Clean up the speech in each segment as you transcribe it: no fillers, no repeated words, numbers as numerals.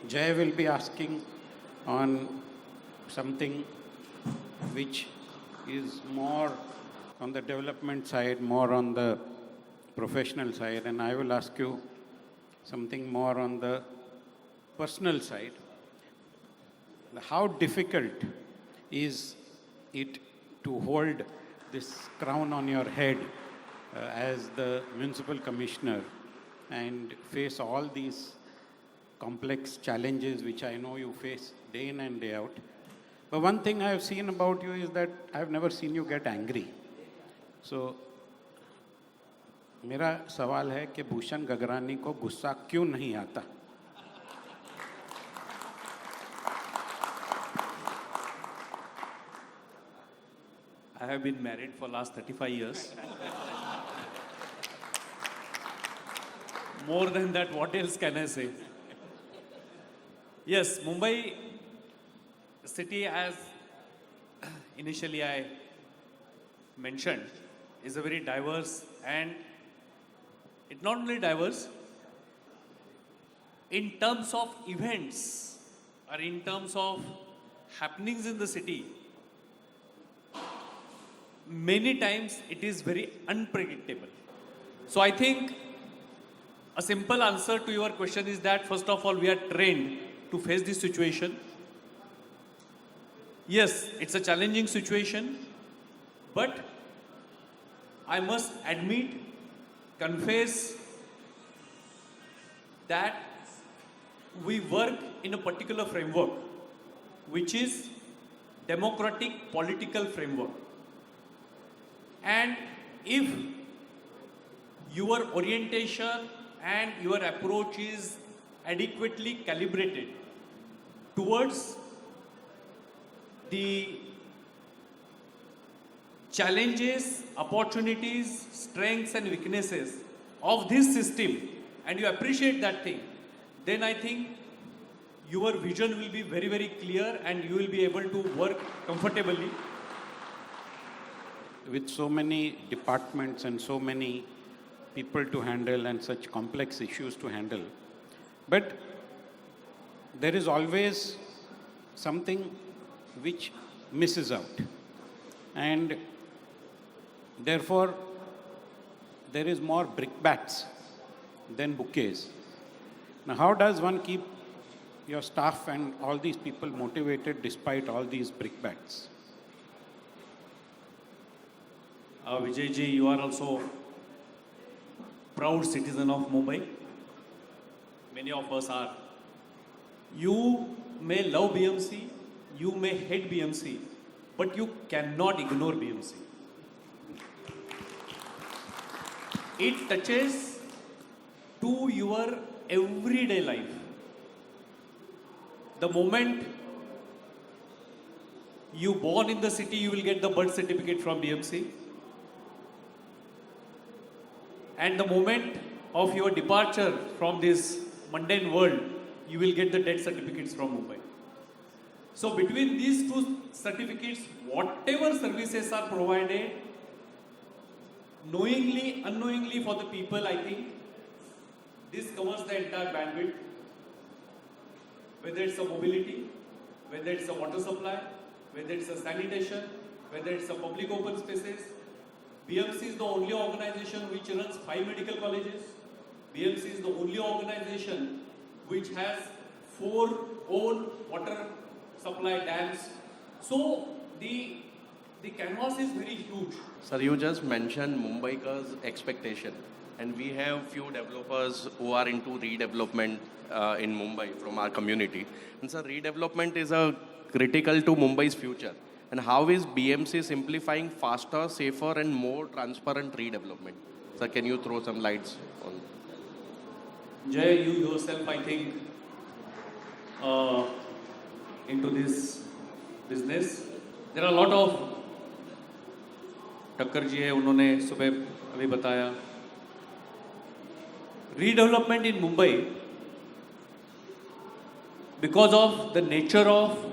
Jay will be asking on something which is more on the development side, more on the professional side, and I will ask you something more on the personal side. How difficult is it to hold this crown on your head as the municipal commissioner and face all these complex challenges which I know you face day in and day out? But one thing I have seen about you is that I have never seen you get angry. So, मेरा सवाल है कि भूषण गगरानी को गुस्सा क्यों नहीं आता? I have been married for last 35 years. More than that, what else can I say? Yes, Mumbai city, as initially I mentioned, is a very diverse, and it's not only diverse in terms of events or in terms of happenings in the city. Many times it is very unpredictable. So I think a simple answer to your question is that first of all, we are trained to face this situation. Yes, it's a challenging situation, but I must admit, confess that we work in a particular framework, which is democratic political framework. And if your orientation and your approach is adequately calibrated towards the challenges, opportunities, strengths and weaknesses of this system, and you appreciate that thing, then I think your vision will be very, very clear and you will be able to work comfortably. With so many departments and so many people to handle and such complex issues to handle, but there is always something which misses out, and therefore there is more brickbats than bouquets. Now, how does one keep your staff and all these people motivated despite all these brickbats? Vijay ji, you are also proud citizen of Mumbai. Many of us are. You may love BMC, you may hate BMC, but you cannot ignore BMC. It touches to your everyday life. The moment you born in the city, you will get the birth certificate from BMC. And the moment of your departure from this mundane world, you will get the death certificates from Mumbai. So between these two certificates, whatever services are provided, knowingly, unknowingly for the people, I think this covers the entire bandwidth. Whether it's a mobility, whether it's a water supply, whether it's a sanitation, whether it's a public open spaces. BMC is the only organization which runs 5 medical colleges. BMC is the only organization which has 4 own water supply dams. So the canvas is very huge. Sir, you just mentioned Mumbai's expectation, and we have few developers who are into redevelopment in Mumbai from our community. And sir, redevelopment is critical to Mumbai's future. And how is BMC simplifying faster, safer and more transparent redevelopment? Sir, can you throw some lights on? Jay, you yourself, I think, into this business. There are a lot of टक्कर जी है, उन्होंने सुबह अभी बताया. Redevelopment in Mumbai, because of the nature of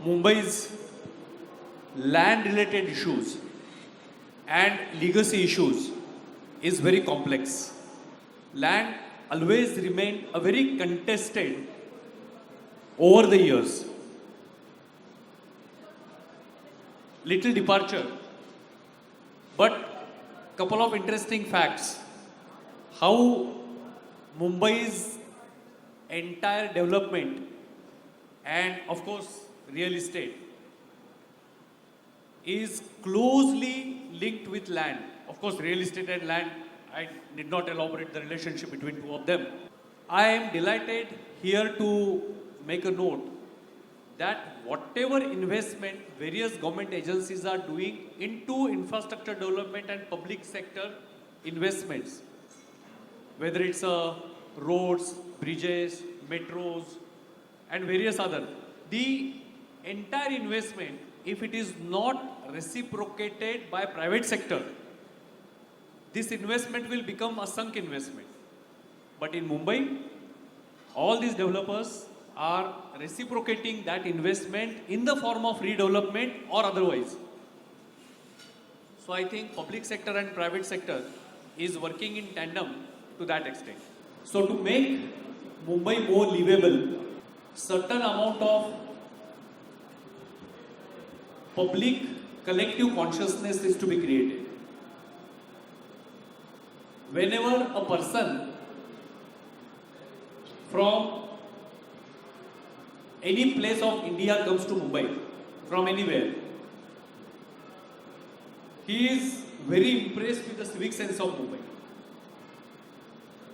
Mumbai's land-related issues and legacy issues, is very complex. Land always remained a very contested over the years. Little departure, but couple of interesting facts. How Mumbai's entire development and of course real estate is closely linked with land. Of course, real estate and land, I did not elaborate the relationship between two of them. I am delighted here to make a note that whatever investment various government agencies are doing into infrastructure development and public sector investments, whether it's roads, bridges, metros, and various other, the entire investment, if it is not reciprocated by private sector, this investment will become a sunk investment. But in Mumbai, all these developers are reciprocating that investment in the form of redevelopment or otherwise. So I think public sector and private sector is working in tandem to that extent. So to make Mumbai more livable, certain amount of public collective consciousness is to be created. Whenever a person from any place of India comes to Mumbai, from anywhere, he is very impressed with the civic sense of Mumbai.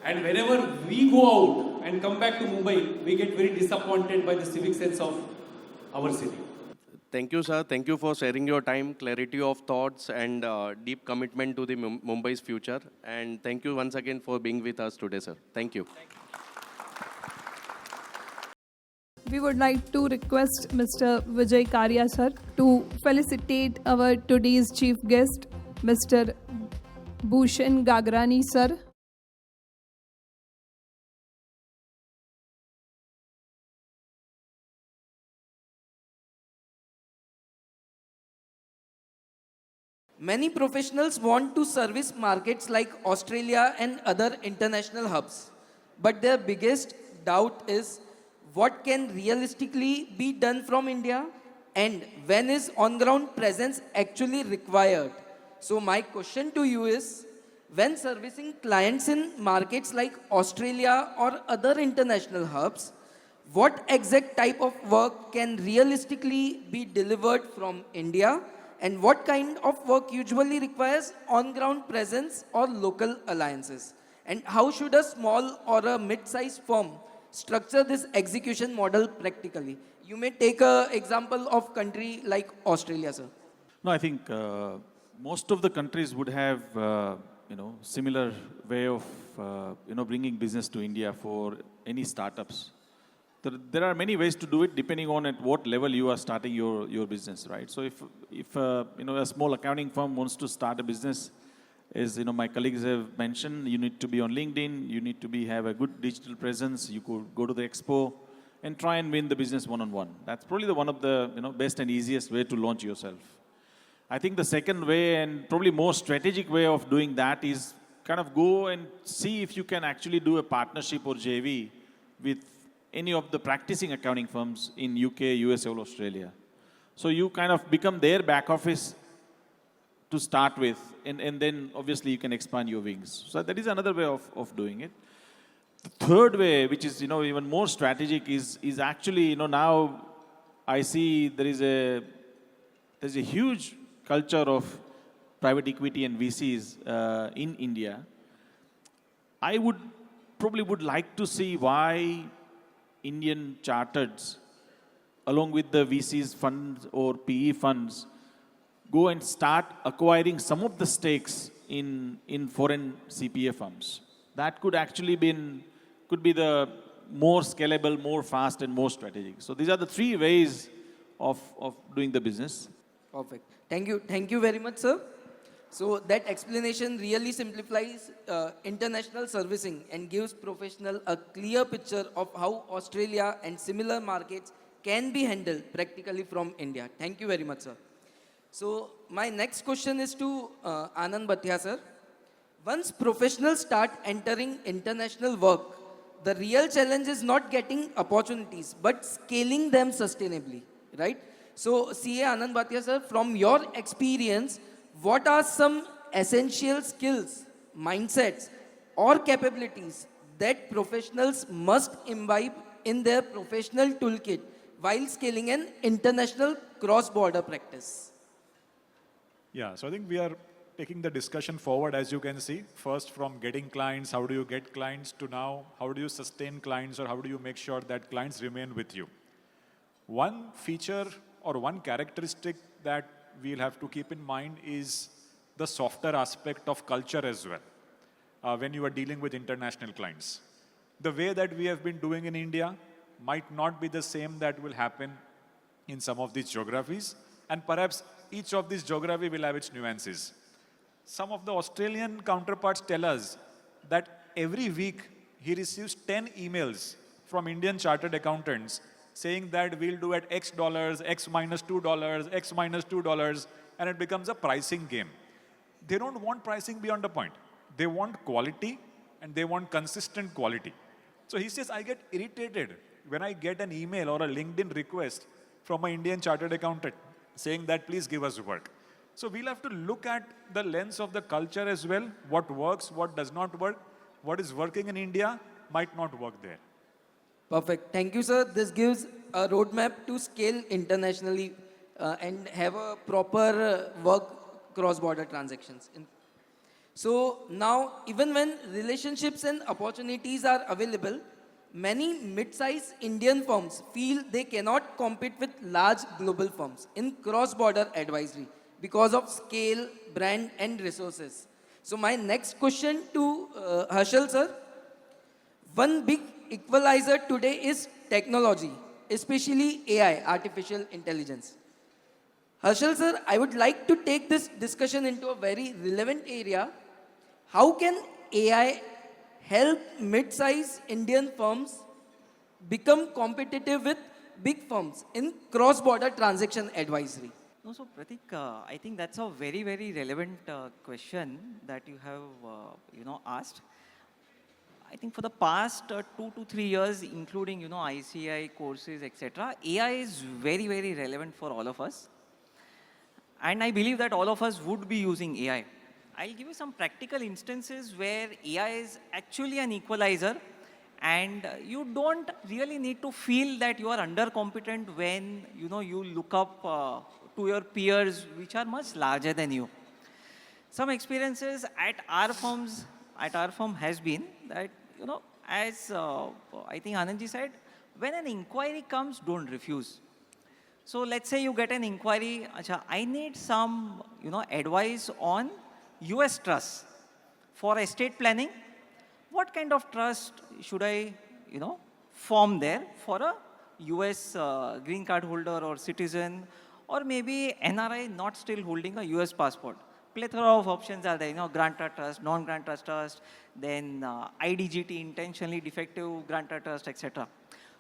And whenever we go out and come back to Mumbai, we get very disappointed by the civic sense of our city. Thank you, sir. Thank you for sharing your time, clarity of thoughts, and deep commitment to the Mumbai's future. And thank you once again for being with us today, sir. Thank you. We would like to request Mr. Vijay Karya sir to felicitate our today's chief guest, Mr. Bhushan Gagrani sir. Many professionals want to service markets like Australia and other international hubs. But their biggest doubt is what can realistically be done from India and when is on-ground presence actually required. So my question to you is, when servicing clients in markets like Australia or other international hubs, what exact type of work can realistically be delivered from India? And what kind of work usually requires on-ground presence or local alliances? And how should a small or a mid-sized firm structure this execution model practically? You may take an example of country like Australia, sir. No, I think most of the countries would have, similar way of, bringing business to India for any startups. There are many ways to do it depending on at what level you are starting your business, right? So if a small accounting firm wants to start a business, as my colleagues have mentioned, you need to be on LinkedIn, you need to have a good digital presence, you could go to the expo and try and win the business one-on-one. That's probably one of the best and easiest way to launch yourself. I think the second way and probably more strategic way of doing that is kind of go and see if you can actually do a partnership or JV with any of the practicing accounting firms in UK, US, or Australia. So you kind of become their back office to start with, and then obviously you can expand your wings. So that is another way of doing it. The third way, which is even more strategic, is actually now I see there's a huge culture of private equity and VCs in India. I would like to see why Indian chartereds, along with the VCs funds or PE funds, go and start acquiring some of the stakes in foreign CPA firms. That could actually be the more scalable, more fast, and more strategic. So these are the three ways of doing the business. Perfect. Thank you very much, sir. So that explanation really simplifies international servicing and gives professionals a clear picture of how Australia and similar markets can be handled practically from India. Thank you very much, sir. So my next question is to Anand Bhatia, sir. Once professionals start entering international work, the real challenge is not getting opportunities, but scaling them sustainably, right? So, CA Anand Bhatia sir, from your experience, what are some essential skills, mindsets, or capabilities that professionals must imbibe in their professional toolkit while scaling an international cross-border practice? Yeah, so I think we are taking the discussion forward, as you can see. First, from getting clients, how do you get clients, to now, how do you sustain clients, or how do you make sure that clients remain with you? One feature or one characteristic that we'll have to keep in mind is the softer aspect of culture as well, when you are dealing with international clients. The way that we have been doing in India might not be the same that will happen in some of these geographies, and perhaps each of these geography will have its nuances. Some of the Australian counterparts tell us that every week he receives 10 emails from Indian chartered accountants saying that we'll do at X dollars, X minus $2, X minus $2, and it becomes a pricing game. They don't want pricing beyond a point. They want quality, and they want consistent quality. So he says, I get irritated when I get an email or a LinkedIn request from an Indian chartered accountant saying that please give us work. So we'll have to look at the lens of the culture as well, what works, what does not work, what is working in India might not work there. Perfect. Thank you, sir. This gives a roadmap to scale internationally and have a proper work cross-border transactions. So now, even when relationships and opportunities are available, many mid-sized Indian firms feel they cannot compete with large global firms in cross-border advisory because of scale, brand, and resources. So my next question to Harshal sir, one big equalizer today is technology, especially AI, artificial intelligence. Harshal sir, I would like to take this discussion into a very relevant area. How can AI help mid-sized Indian firms become competitive with big firms in cross-border transaction advisory? No, so Pratik, I think that's a very, very relevant question that you have, asked. I think for the past 2 to 3 years, including, ICI courses, etc., AI is very, very relevant for all of us. And I believe that all of us would be using AI. I'll give you some practical instances where AI is actually an equalizer, and you don't really need to feel that you are undercompetent when, you look up to your peers which are much larger than you. Some experiences at our firm has been that, as I think Anandji said, when an inquiry comes, don't refuse. So let's say you get an inquiry, I need some, advice on US trust for estate planning. What kind of trust should I, form there for a US green card holder or citizen, or maybe NRI not still holding a US passport? Plethora of options are there, grantor trust, non-grantor trust, then IDGT, intentionally defective grantor trust, etc.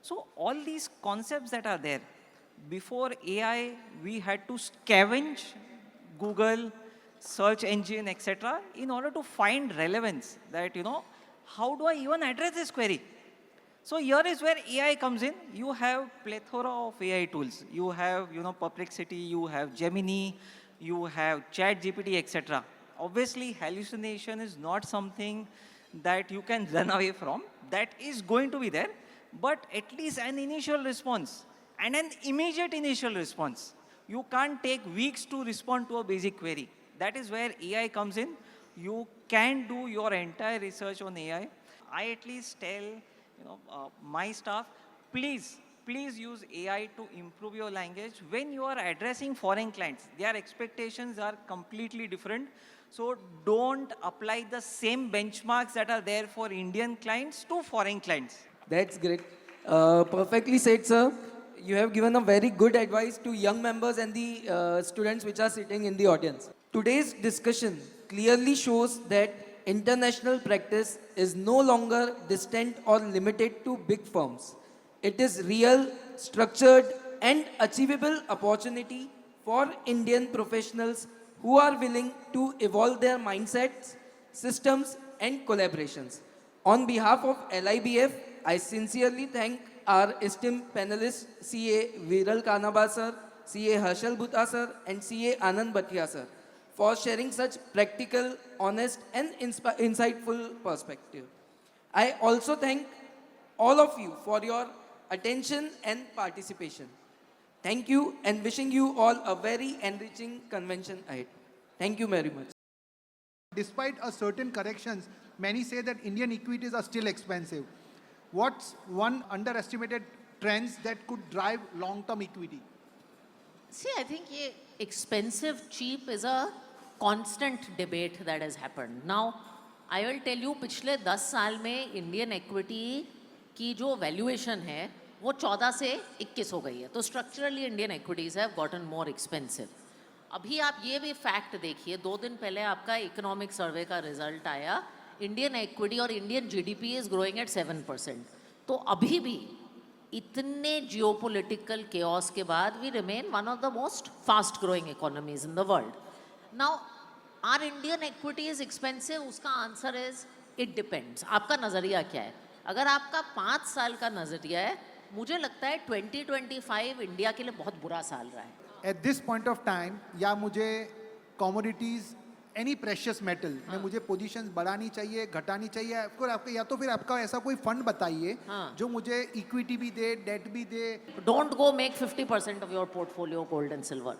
So all these concepts that are there, before AI, we had to scavenge Google, search engine, etc., in order to find relevance that, how do I even address this query? So here is where AI comes in. You have plethora of AI tools. You have, Perplexity, you have Gemini, you have ChatGPT, etc. Obviously, hallucination is not something that you can run away from. That is going to be there, but at least an initial response and an immediate initial response. You can't take weeks to respond to a basic query. That is where AI comes in. You can do your entire research on AI. I at least tell my staff, please use AI to improve your language. When you are addressing foreign clients, their expectations are completely different. So don't apply the same benchmarks that are there for Indian clients to foreign clients. That's great. Perfectly said, sir. You have given a very good advice to young members and the students which are sitting in the audience. Today's discussion clearly shows that international practice is no longer distant or limited to big firms. It is real, structured, and achievable opportunity for Indian professionals who are willing to evolve their mindsets, systems, and collaborations. On behalf of LIBF, I sincerely thank our esteemed panelists, CA Viral Kanaba sir, CA Harshal Bhutta sir, and CA Anand Bhatia sir, for sharing such practical, honest, and insightful perspective. I also thank all of you for your attention and participation. Thank you and wishing you all a very enriching convention ahead. Thank you very much. Despite a certain corrections, many say that Indian equities are still expensive. What's one underestimated trends that could drive long-term equity? See, I think ये expensive, cheap is a constant debate that has happened. Now, I will tell you, पिछले 10 साल में Indian equity की जो valuation है, वो 14 से 21 हो गई है. तो structurally Indian equities have gotten more expensive. अभी आप ये भी फैक्ट देखिए, 2 दिन पहले आपका इकोनॉमिक सर्वे का रिजल्ट आया, इंडियन इक्विटी और Indian GDP is growing at 7%. तो अभी भी इतने जियोपॉलिटिकल केओस के बाद we remain one of the most fast growing economies in the world. Now are Indian equity is expensive? उसका आंसर इज इट डिपेंड्स. आपका नज़रिया क्या है? अगर आपका 5 साल का नज़रिया है, मुझे लगता है 2025 इंडिया के लिए बहुत बुरा साल रहा है. At this point of time, या मुझे commodities, any precious metal में मुझे positions बढ़ानी चाहिए, घटानी चाहिए, आपको या तो फिर आपका ऐसा कोई फंड बताइए जो मुझे इक्विटी भी दे, डेट भी दे. Don't go make 50% of your portfolio gold and silver.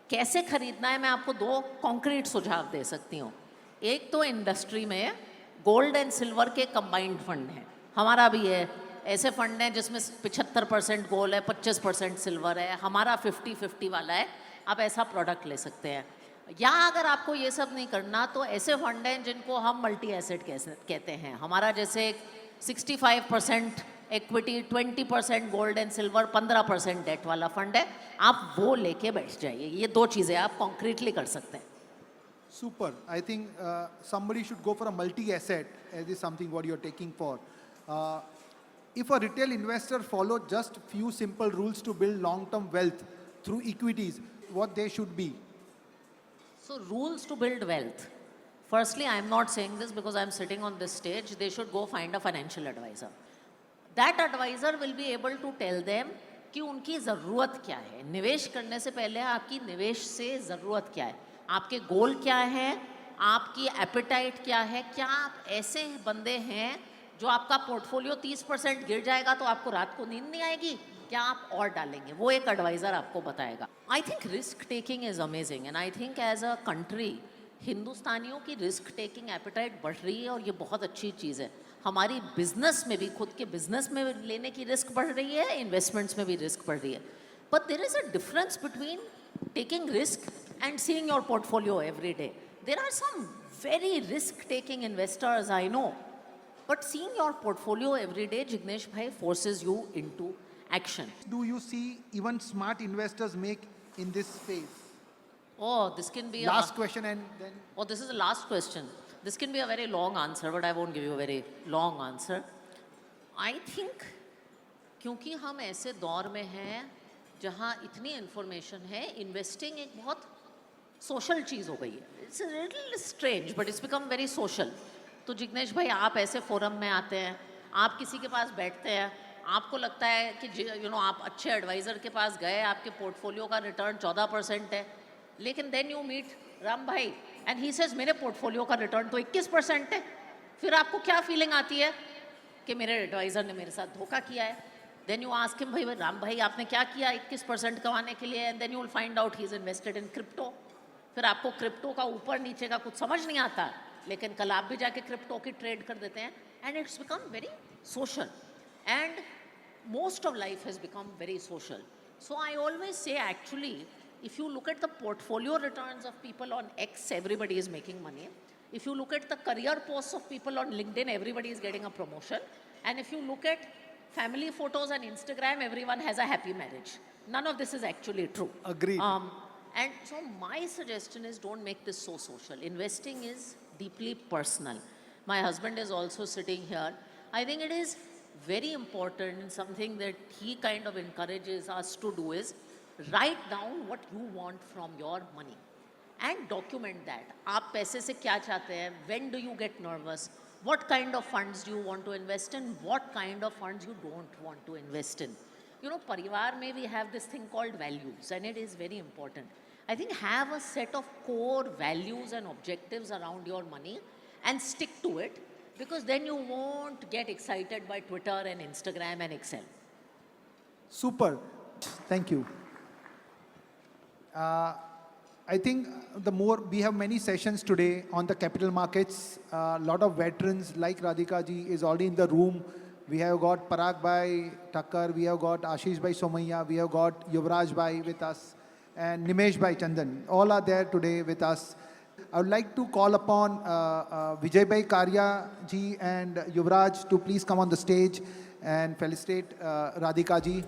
कैसे खरीदना है, मैं आपको 2 कॉन्क्रीट सुझाव दे सकती हूँ. एक तो इंडस्ट्री में गोल्ड एंड सिल्वर के कंबाइंड फंड हैं, हमारा भी है. ऐसे फंड हैं जिसमें 75% गोल्ड है, 25% सिल्वर है, हमारा 50-50 वाला है. आप ऐसा प्रोडक्ट ले सकते हैं. या अगर आपको ये सब नहीं करना, तो ऐसे फंड हैं जिनको हम मल्टी एसेट कहते हैं. हमारा जैसे 65% equity, 20% gold and silver, 15% debt वाला फंड है. आप वो लेके बैठ जाइए. ये 2 चीज़ें आप कॉन्क्रीटली कर सकते हैं. Super. I think somebody should go for a multi-asset, as is something what you're taking for. If a retail investor follow just few simple rules to build long-term wealth through equities, what they should be? So rules to build wealth. Firstly, I am not saying this because I am sitting on this stage. They should go find a financial advisor. That advisor will be able to tell them कि उनकी ज़रूरत क्या है. निवेश करने से पहले आपकी निवेश से ज़रूरत क्या है, आपके गोल क्या है, आपकी एपेटाइट क्या है. क्या आप ऐसे बंदे हैं जो आपका पोर्टफोलियो 30% गिर जाएगा तो आपको रात को नींद नहीं आएगी, क्या आप और डालेंगे? वो एक एडवाइज़र आपको बताएगा. I think risk taking is amazing and I think as a country हिंदुस्तानियों की रिस्क टेकिंग एपेटाइट बढ़ रही है और ये बहुत अच्छी चीज़ है. हमारी बिजनेस में भी, खुद के बिजनेस में लेने की रिस्क बढ़ रही है, इन्वेस्टमेंट्स में भी रिस्क बढ़ रही है. But there is a difference between taking risk and seeing your portfolio every day. There are some very risk taking investors I know. But seeing your portfolio every day, Jignesh bhai, forces you into action. Do you see even smart investors make in this space? Oh, this can be Last question and then... Oh, this is the last question. This can be a very long answer, but I won't give you a very long answer. I think क्योंकि हम ऐसे दौर में हैं जहाँ इतनी information है, investing एक बहुत social चीज़ हो गई है. It's a little strange, but it's become very social. तो जिग्नेश भाई, आप ऐसे फोरम में आते हैं, आप किसी के पास बैठते हैं, आपको लगता है कि आप अच्छे एडवाइज़र के पास गए, आपके पोर्टफोलियो का रिटर्न 14% है, लेकिन देन यू मीट राम भाई एंड ही सेज मेरे पोर्टफोलियो का रिटर्न तो 21% है. फिर आपको क्या फीलिंग आती है कि मेरे एडवाइज़र ने मेरे साथ धोखा किया है. देन यू आस्क हिम, भाई राम भाई आपने क्या किया 21% कमाने के लिए? And then you will find out he is invested in crypto. फिर आपको क्रिप्टो का ऊपर नीचे का कुछ समझ नहीं आता, लेकिन कल आप भी जाके क्रिप्टो की ट्रेड कर देते हैं. And it's become very social and most of life has become very social. So I always say actually if you look at the portfolio returns of people on x, everybody is making money. If you look at the career post of people on LinkedIn, everybody is getting a promotion. And if you look at family photos on Instagram, everyone has a happy marriage. None of this is actually true. Agreed. And so my suggestion is don't make this so social. Investing is deeply personal. My husband is also sitting here. I think it is very important, something that he kind of encourages us to do is write down what you want from your money and document that. आप पैसे से क्या चाहते हैं? When do you get nervous? What kind of funds do you want to invest in? What kind of funds you don't want to invest in? You know, Parivar mein we have this thing called values, and it is very important. I think have a set of core values and objectives around your money and stick to it, because then you won't get excited by Twitter and Instagram and Excel. Super. Thank you. I think the more we have many sessions today on the capital markets. A lot of veterans like Radhika ji is already in the room. We have got Parag Bhai Thakkar, we have got Ashish Bhai Somaiya, we have got Yuvraj Bhai with us, and Nimesh Bhai Chandan. All are there today with us. I would like to call upon Vijay Bhai Karya ji and Yuvraj to please come on the stage and felicitate Radhika ji.